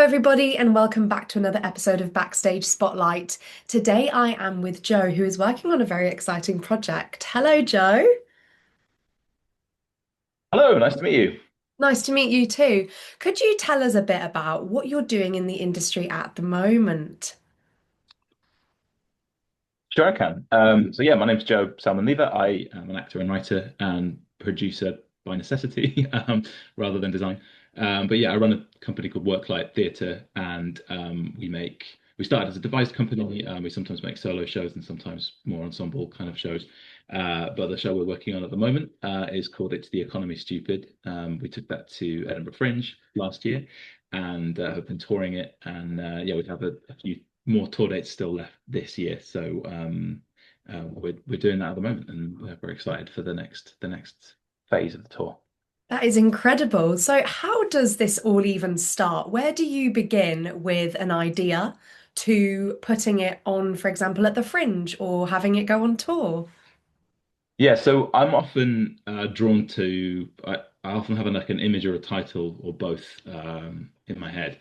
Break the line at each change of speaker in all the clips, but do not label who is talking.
everybody, and welcome back to another episode of Backstage Spotlight. Today, I am with Joe, who is working on a very exciting project. Hello, Joe.
Hello, nice to meet you.
Nice to meet you too. Could you tell us a bit about what you're doing in the industry at the moment?
Sure, I can. My name's Joe Sellman-Leava. I am an actor and writer and producer by necessity, rather than design. I run a company called Worklight Theatre, and we started as a devised company. We sometimes make solo shows and sometimes more ensemble kind of shows. But the show we're working on at the moment is called It's the Economy Stupid. We took that to Edinburgh Fringe last year and have been touring it. We have a few more tour dates still left this year. We're doing that at the moment, and we're very excited for the next phase of the tour.
That is incredible. So, how does this all even start? Where do you begin with an idea to putting it on, for example, at the Fringe or having it go on tour?
Yeah, so I'm often drawn to. I often have like an image or a title or both in my head.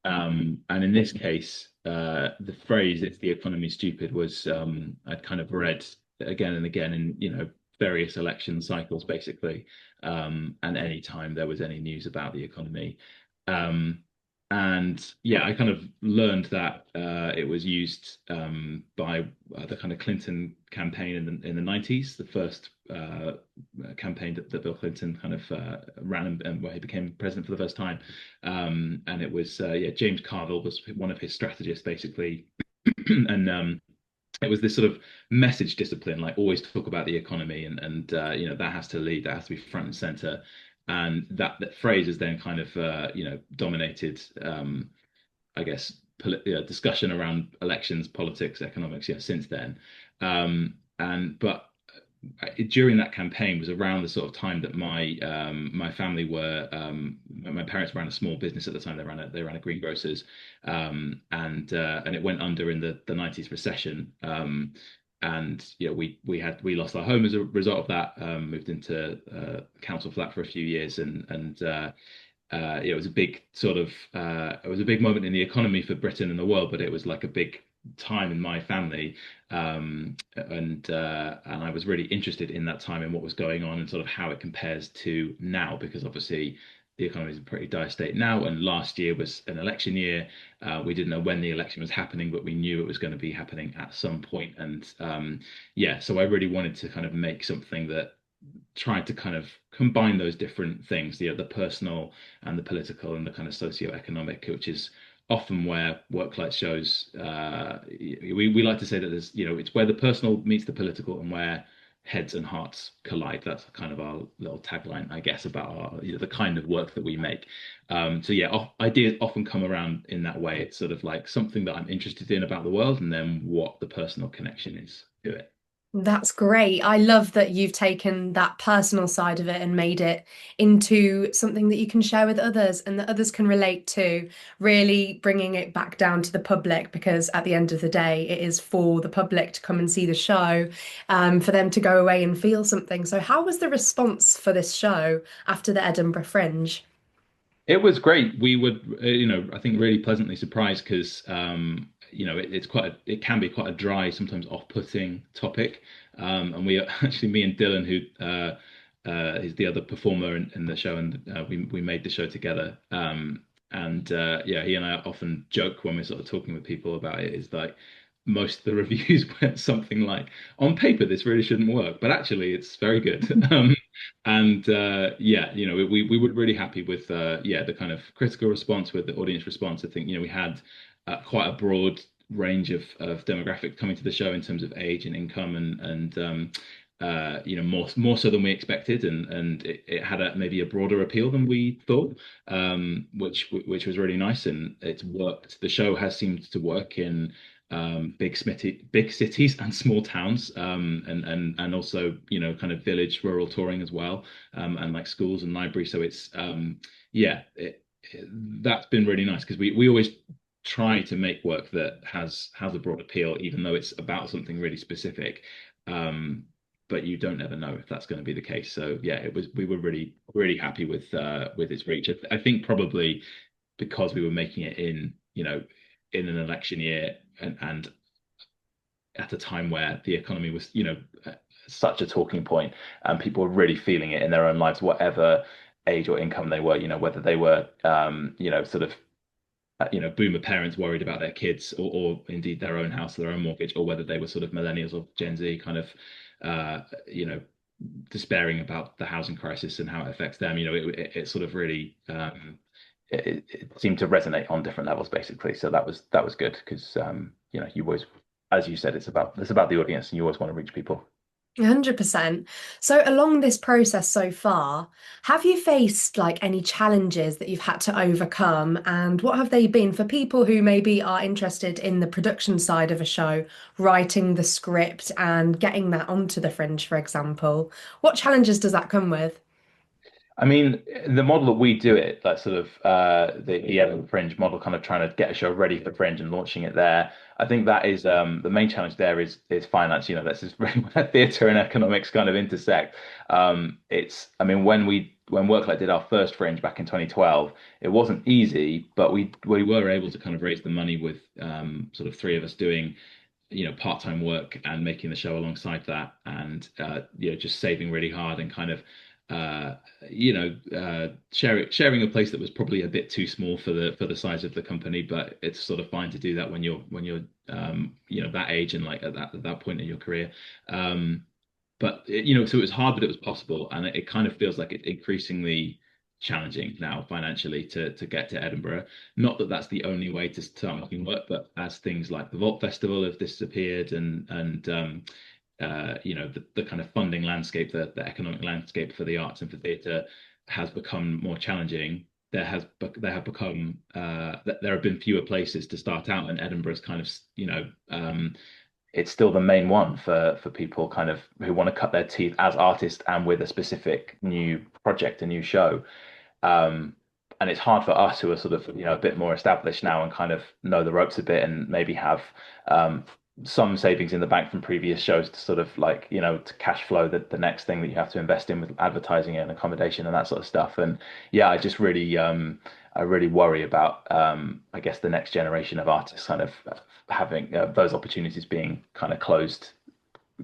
And in this case, the phrase "it's the economy stupid" was I'd kind of read again and again in various election cycles, basically, and any time there was any news about the economy. Um, and yeah, I kind of learned that it was used by the kind of Clinton campaign in the 90s, the first campaign that Bill Clinton kind of ran and where he became president for the first time. And it was James Carville was one of his strategists basically, and it was this sort of message discipline, like always talk about the economy, and that has to lead, that has to be front and center, and that phrase is then kind of dominated, I guess, discussion around elections, politics, economics, yeah, since then. And but During that campaign was around the sort of time that my family were my parents ran a small business at the time. They ran a greengrocers, and it went under in the 90s recession. And we lost our home as a result of that. Moved into council flat for a few years, it was a big it was a big moment in the economy for Britain and the world, but it was like a big time in my family, and I was really interested in that time and what was going on and sort of how it compares to now, because obviously the economy is in a pretty dire state now, and last year was an election year. We didn't know when the election was happening, but we knew it was going to be happening at some point, and so I really wanted to kind of make something that tried to kind of combine those different things, the personal and the political and the kind of socio-economic, which is often where Worklight shows. We like to say that it's where the personal meets the political and where heads and hearts collide. That's kind of our little tagline, I guess, about the kind of work that we make. Ideas often come around in that way. It's sort of like something that I'm interested in about the world, and then what the personal connection is to it.
That's great. I love that you've taken that personal side of it and made it into something that you can share with others and that others can relate to, really bringing it back down to the public because at the end of the day, it is for the public to come and see the show, for them to go away and feel something. So, how was the response for this show after the Edinburgh Fringe?
It was great. We would, I think really pleasantly surprised because, it can be quite a dry, sometimes off-putting topic. And we actually, me and Dylan, who is the other performer in the show, and we made the show together. He and I often joke when we're sort of talking with people about it, is like most of the reviews went something like, on paper, this really shouldn't work, but actually, it's very good. We were really happy with the kind of critical response, with the audience response. I think we had quite a broad range of demographic coming to the show in terms of age and income, and more so than we expected, and it had maybe a broader appeal than we thought, which was really nice, and it's worked. The show has seemed to work in big cities and small towns, and also kind of village rural touring as well, and like schools and libraries. So it's that's been really nice because we always try to make work that has a broad appeal, even though it's about something really specific. But you don't ever know if that's going to be the case. So yeah, it was. We were really happy with its reach. I think probably because we were making it in, in an election year, and at a time where the economy was, such a talking point, and people were really feeling it in their own lives, whatever age or income they were, whether they were, sort of, boomer parents worried about their kids, or indeed their own house, their own mortgage, or whether they were sort of millennials or Gen Z kind of, uh, you know, despairing about the housing crisis and how it affects them. It sort of really, it seemed to resonate on different levels, basically. So that was good because, you always, as you said, it's about the audience, and you always want to reach people.
100%. So, along this process so far, have you faced like any challenges that you've had to overcome? And what have they been for people who maybe are interested in the production side of a show, writing the script and getting that onto the Fringe, for example? What challenges does that come with?
I mean, the model that we do it, that sort of the Edinburgh Fringe model, kind of trying to get a show ready for Fringe and launching it there. I think that is the main challenge there is finance. That's just really where theatre and economics kind of intersect. I mean, when Worklight did our first Fringe back in 2012, it wasn't easy, but we were able to kind of raise the money with sort of three of us doing part-time work and making the show alongside that, and just saving really hard and kind of uh sharing a place that was probably a bit too small for the size of the company, but it's sort of fine to do that when you're that age and like at that point in your career. But so it was hard, but it was possible, and it kind of feels like it's increasingly challenging now financially to get to Edinburgh. Not that that's the only way to start making work, but as things like the Vault Festival have disappeared, and the kind of funding landscape, the economic landscape for the arts and for theatre has become more challenging. There have become there have been fewer places to start out, and Edinburgh's kind of it's still the main one for people kind of who want to cut their teeth as artists and with a specific new project, a new show. Um, and it's hard for us who are sort of, a bit more established now and kind of know the ropes a bit and maybe have um, some savings in the bank from previous shows to sort of like, to cash flow the next thing that you have to invest in with advertising and accommodation and that sort of stuff. And yeah, I really worry about, I guess, the next generation of artists kind of having those opportunities being kind of closed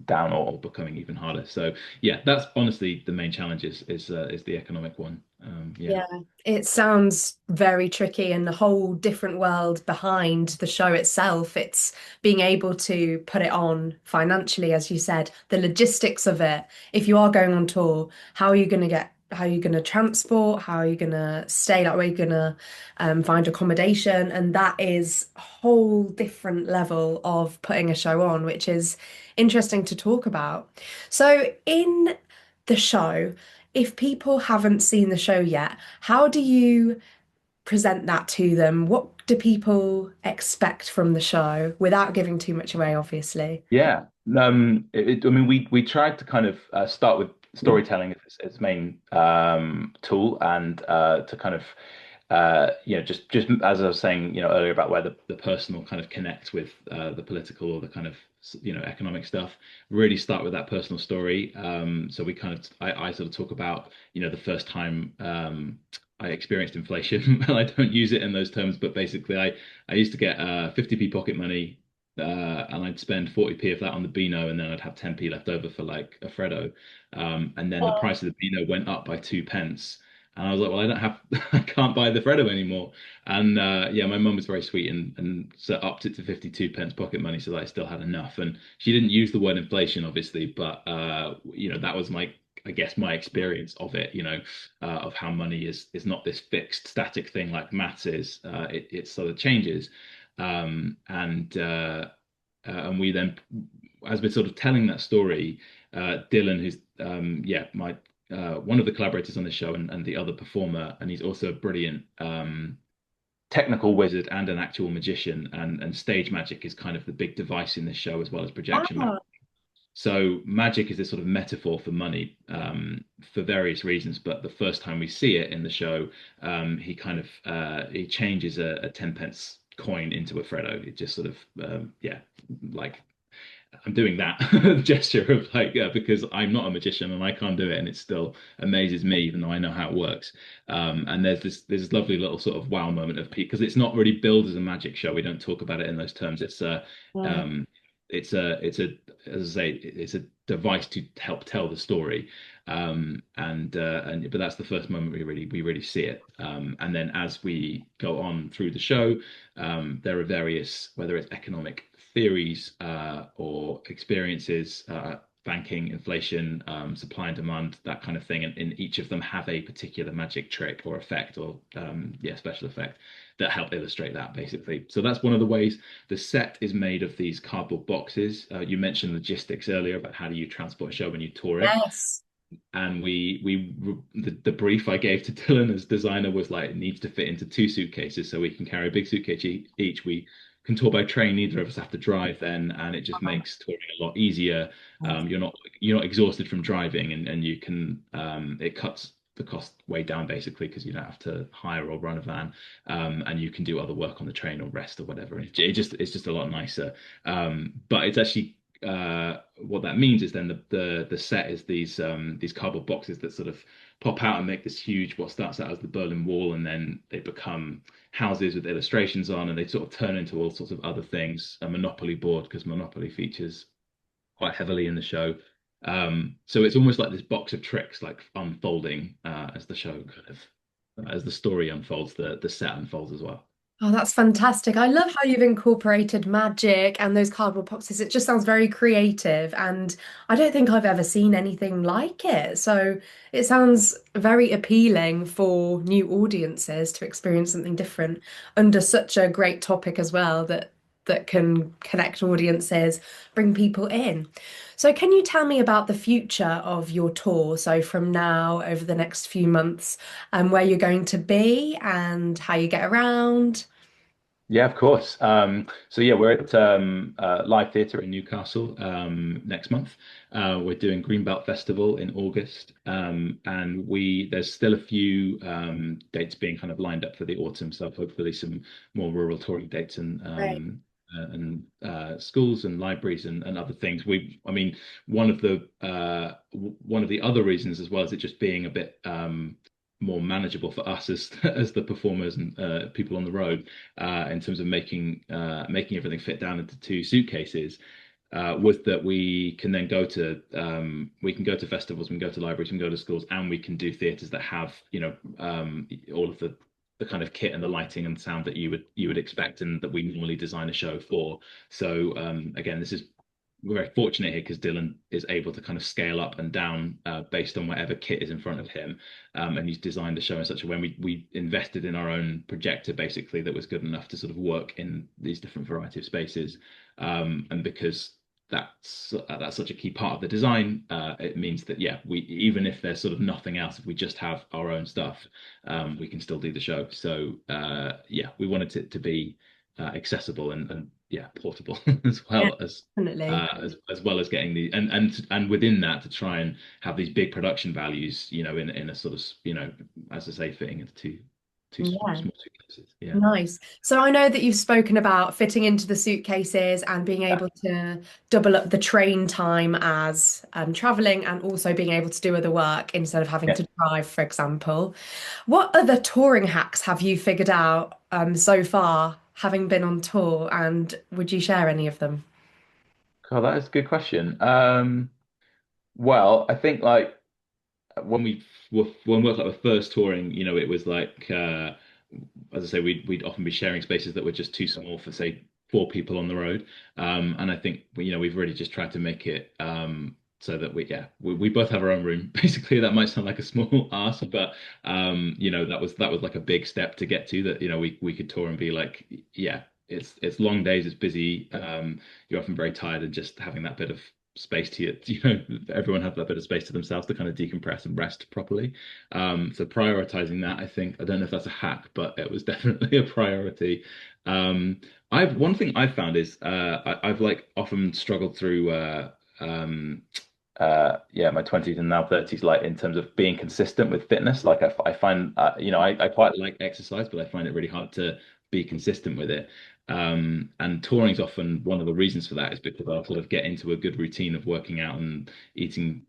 down, or becoming even harder. So yeah, that's honestly the main challenge is the economic one. Yeah.
Yeah, it sounds very tricky and a whole different world behind the show itself. It's being able to put it on financially, as you said, the logistics of it. If you are going on tour, how are you going to transport? How are you going to stay? Like, where are you going to find accommodation? And that is a whole different level of putting a show on, which is interesting to talk about. So, in the show, if people haven't seen the show yet, how do you present that to them? What do people expect from the show without giving too much away, obviously?
Yeah. I mean, we tried to kind of start with storytelling as its main tool, and to kind of just as I was saying, earlier about where the personal kind of connects with the political or the kind of economic stuff. Really start with that personal story. So we kind of I sort of talk about the first time I experienced inflation. Well, I don't use it in those terms, but basically I used to get 50p pocket money, and I'd spend 40p of that on the Beano, and then I'd have 10p left over for like a Freddo. And then the price of the Beano went up by 2 pence. And I was like, well, I don't have, I can't buy the Freddo anymore. And yeah, my mum was very sweet and so upped it to 52 pence pocket money so that I still had enough. And she didn't use the word inflation, obviously, but that was I guess my experience of it, of how money is not this fixed static thing like maths is. It sort of changes. And we then, as we're sort of telling that story, Dylan, who's my one of the collaborators on the show, and the other performer, and he's also a brilliant technical wizard and an actual magician, and stage magic is kind of the big device in this show as well as projection magic.
Ah,
So magic is this sort of metaphor for money, for various reasons. But the first time we see it in the show, he kind of he changes a 10 pence coin into a Freddo. It just sort of like I'm doing that gesture of like because I'm not a magician and I can't do it, and it still amazes me, even though I know how it works. And there's this lovely little sort of wow moment of because it's not really billed as a magic show. We don't talk about it in those terms.
Mm.
Um, it's a as I say, it's a device to help tell the story. And but that's the first moment we really see it. And then as we go on through the show, there are various, whether it's economic theories or experiences, banking, inflation, supply and demand, that kind of thing. And each of them have a particular magic trick or effect or yeah, special effect that help illustrate that basically. So that's one of the ways. The set is made of these cardboard boxes. You mentioned logistics earlier about how do you transport a show when you tour it,
Yes.
and the brief I gave to Dylan as designer was like it needs to fit into two suitcases so we can carry a big suitcase each. We can tour by train, neither of us have to drive then, and it just makes touring a lot easier. You're not exhausted from driving, and you can it cuts the cost way down basically because you don't have to hire or run a van, and you can do other work on the train or rest or whatever. It's just a lot nicer. But it's actually what that means is then the set is these cardboard boxes that sort of pop out and make this huge what starts out as the Berlin Wall, and then they become houses with illustrations on, and they sort of turn into all sorts of other things. A Monopoly board because Monopoly features quite heavily in the show. So it's almost like this box of tricks, like unfolding as the show kind of as the story unfolds, the set unfolds as well.
Oh, that's fantastic. I love how you've incorporated magic and those cardboard boxes. It just sounds very creative, and I don't think I've ever seen anything like it. So it sounds very appealing for new audiences to experience something different under such a great topic as well that can connect audiences, bring people in. So can you tell me about the future of your tour? So from now over the next few months, and where you're going to be and how you get around?
Yeah, of course. So yeah, we're at Live Theatre in Newcastle next month. We're doing Greenbelt Festival in August, and we there's still a few dates being kind of lined up for the autumn. So hopefully some more rural touring dates
Right.
and schools and libraries and other things. I mean, one of the other reasons as well is it just being a bit more manageable for us as as the performers and people on the road in terms of making everything fit down into two suitcases was that we can go to festivals, we can go to libraries, we can go to schools, and we can do theatres that have all of the kind of kit and the lighting and sound that you would expect and that we normally design a show for. So again, this is we're very fortunate here because Dylan is able to kind of scale up and down based on whatever kit is in front of him, and he's designed the show in such a way. We invested in our own projector basically that was good enough to sort of work in these different variety of spaces, and because that's such a key part of the design, it means that yeah, we even if there's sort of nothing else, if we just have our own stuff, we can still do the show. So yeah, we wanted it to be accessible and yeah, portable as
Yeah,
well
definitely.
as well as getting the and within that to try and have these big production values, in a sort of, as I say, fitting into two
Yeah.
small suitcases. Yeah.
Nice. So I know that you've spoken about fitting into the suitcases and being
Yeah.
able to double up the train time as traveling and also being able to do other work instead of having
Yeah.
to drive, for example. What other touring hacks have you figured out so far, having been on tour, and would you share any of them?
God, that is a good question. Well, I think like when we were like first touring, it was like as I say, we'd often be sharing spaces that were just too small for say four people on the road. And I think we've really just tried to make it so that we both have our own room. Basically, that might sound like a small ask, but that was like a big step to get to that. We could tour and be like, yeah, it's long days, it's busy. You're often very tired, and just having that bit of space to everyone have that bit of space to themselves to kind of decompress and rest properly. So prioritizing that, I think, I don't know if that's a hack, but it was definitely a priority. I've one thing I've found is I've like often struggled through yeah, my 20s and now 30s, like in terms of being consistent with fitness. Like I find I quite like exercise, but I find it really hard to be consistent with it. And touring is often one of the reasons for that is because I'll sort of get into a good routine of working out and eating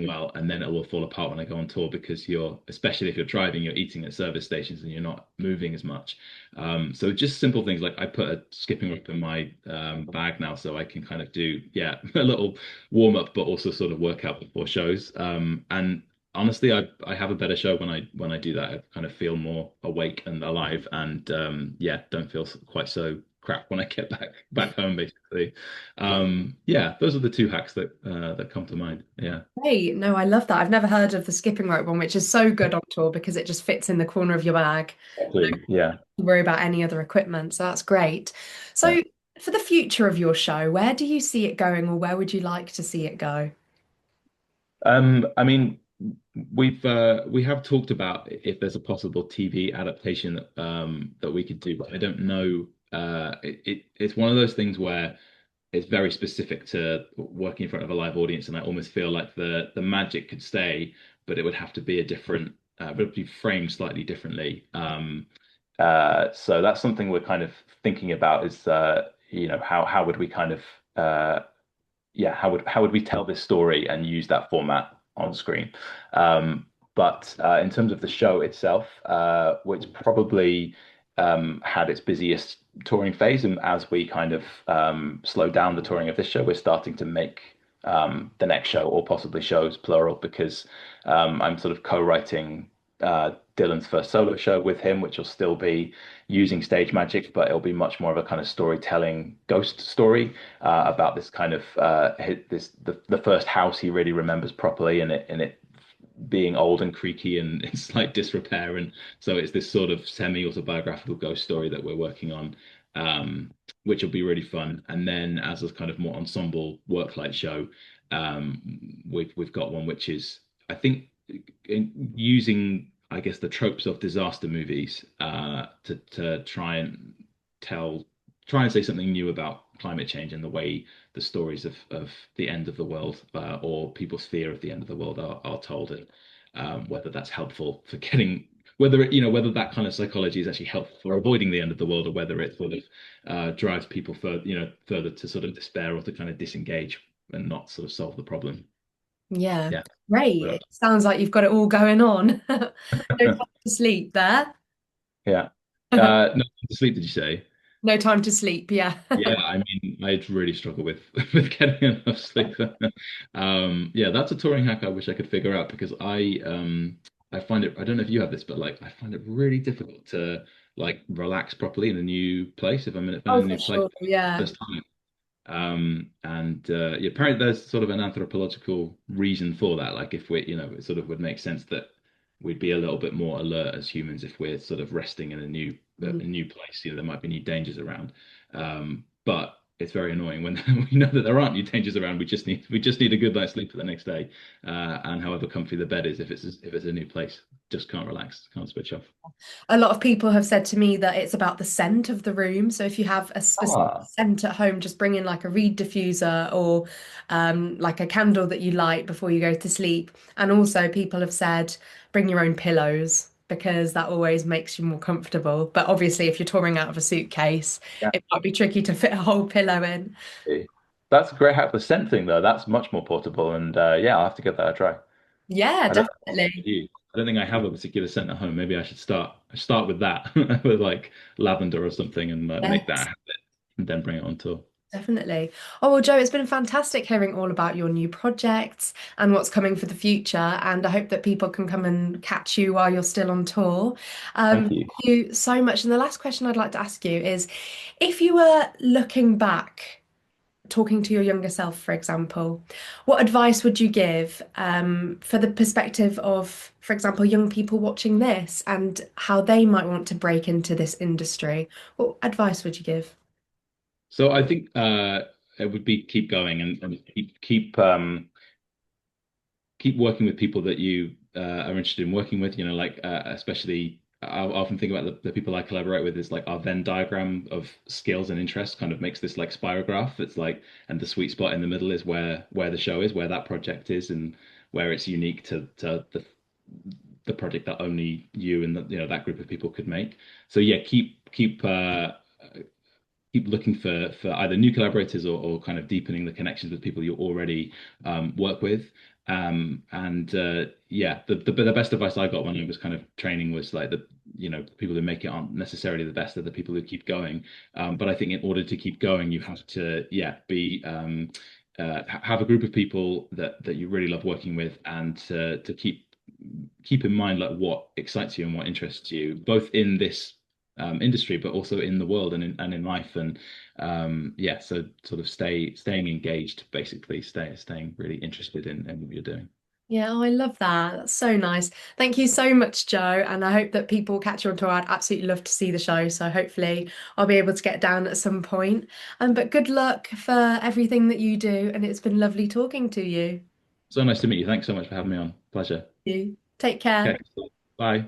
well, and then it will fall apart when I go on tour because especially if you're driving, you're eating at service stations and you're not moving as much. So just simple things like I put a skipping rope in my bag now so I can kind of do, yeah, a little warm up, but also sort of work out before shows. And honestly, I have a better show when I do that. I kind of feel more awake and alive, and yeah, don't feel quite so crap when I get back home, basically. Yeah, those are the two hacks that come to mind. Yeah,
Hey, no, I love that. I've never heard of the skipping rope one, which is so good on tour because it just fits in the corner of your bag.
exactly. Yeah,
Don't worry about any other equipment, so that's great.
yeah.
So, for the future of your show, where do you see it going, or where would you like to see it go?
I mean, we have talked about if there's a possible TV adaptation that we could do, but I don't know. It's one of those things where it's very specific to working in front of a live audience, and I almost feel like the magic could stay, but it would have to be a different, it would be framed slightly differently. So that's something we're kind of thinking about is how would we kind of yeah, how would we tell this story and use that format on screen? But in terms of the show itself, which probably had its busiest touring phase, and as we kind of slow down the touring of this show, we're starting to make the next show or possibly shows plural because I'm sort of co-writing Dylan's first solo show with him, which will still be using stage magic, but it'll be much more of a kind of storytelling ghost story about this kind of the first house he really remembers properly, and it being old and creaky and in slight disrepair, and so it's this sort of semi-autobiographical ghost story that we're working on, which will be really fun. And then as a kind of more ensemble worklight show, we've got one which is I think using I guess the tropes of disaster movies to tell try and say something new about climate change and the way the stories of the end of the world or people's fear of the end of the world are told, and whether that's helpful for getting whether that kind of psychology is actually helpful for avoiding the end of the world, or whether it sort of drives people further to sort of despair or to kind of disengage and not sort of solve the problem.
Yeah,
Yeah.
great. It sounds like you've got it all going on. No time to sleep there.
Yeah. No, sleep, did you say?
No time to sleep, yeah.
Yeah, I mean, I'd really struggle with with getting enough sleep. Yeah, that's a touring hack I wish I could figure out because I find it, I don't know if you have this, but like I find it really difficult to like relax properly in a new place if I'm in
Oh,
a
for
new place
sure, yeah.
first time. And yeah, apparently there's sort of an anthropological reason for that. Like if it sort of would make sense that we'd be a little bit more alert as humans if we're sort of resting in
Mm.
a new place. There might be new dangers around. But it's very annoying when we know that there aren't new dangers around. We just need a good night's sleep for the next day. And however comfy the bed is, if it's a new place, just can't relax, can't switch off.
A lot of people have said to me that it's about the scent of the room. So if you have a specific
Ah,
scent at home, just bring in like a reed diffuser or like a candle that you light before you go to sleep. And also, people have said bring your own pillows because that always makes you more comfortable. But obviously, if you're touring out of a suitcase,
yeah.
it might be tricky to fit a whole pillow in.
That's a great hack. The scent thing though, that's much more portable, and yeah, I'll have to give that a try.
Yeah,
I don't know what scent
definitely.
you use. I don't think I have a particular scent at home. Maybe I should start with that, with like lavender or something, and make that
Yes.
habit, and then bring it on tour.
Definitely. Oh, well, Joe, it's been fantastic hearing all about your new projects and what's coming for the future. And I hope that people can come and catch you while you're still on tour.
Thank
Thank
you.
you so much. And the last question I'd like to ask you is if you were looking back, talking to your younger self, for example, what advice would you give for the perspective of, for example, young people watching this and how they might want to break into this industry? What advice would you give?
So I think it would be keep going and keep working with people that you are interested in working with. Like especially I often think about the people I collaborate with is like our Venn diagram of skills and interests kind of makes this like spirograph. It's like, and the sweet spot in the middle is where the show is, where that project is, and where it's unique to the project that only you and that group of people could make. So yeah, keep keep looking for either new collaborators or kind of deepening the connections with people you already work with. And yeah, the best advice I got when I was kind of training was like people who make it aren't necessarily the best, are the people who keep going. But I think in order to keep going, you have to be have a group of people that you really love working with, and to keep in mind like what excites you and what interests you, both in this industry, but also in the world and in life. And yeah, so sort of staying engaged, basically, staying really interested in what you're doing.
Yeah, oh, I love that. That's so nice. Thank you so much, Joe. And I hope that people catch on to. I'd absolutely love to see the show. So hopefully I'll be able to get down at some point. But good luck for everything that you do. And it's been lovely talking to you.
So nice to meet you. Thanks so much for having me on. Pleasure.
You take care.
Okay, bye.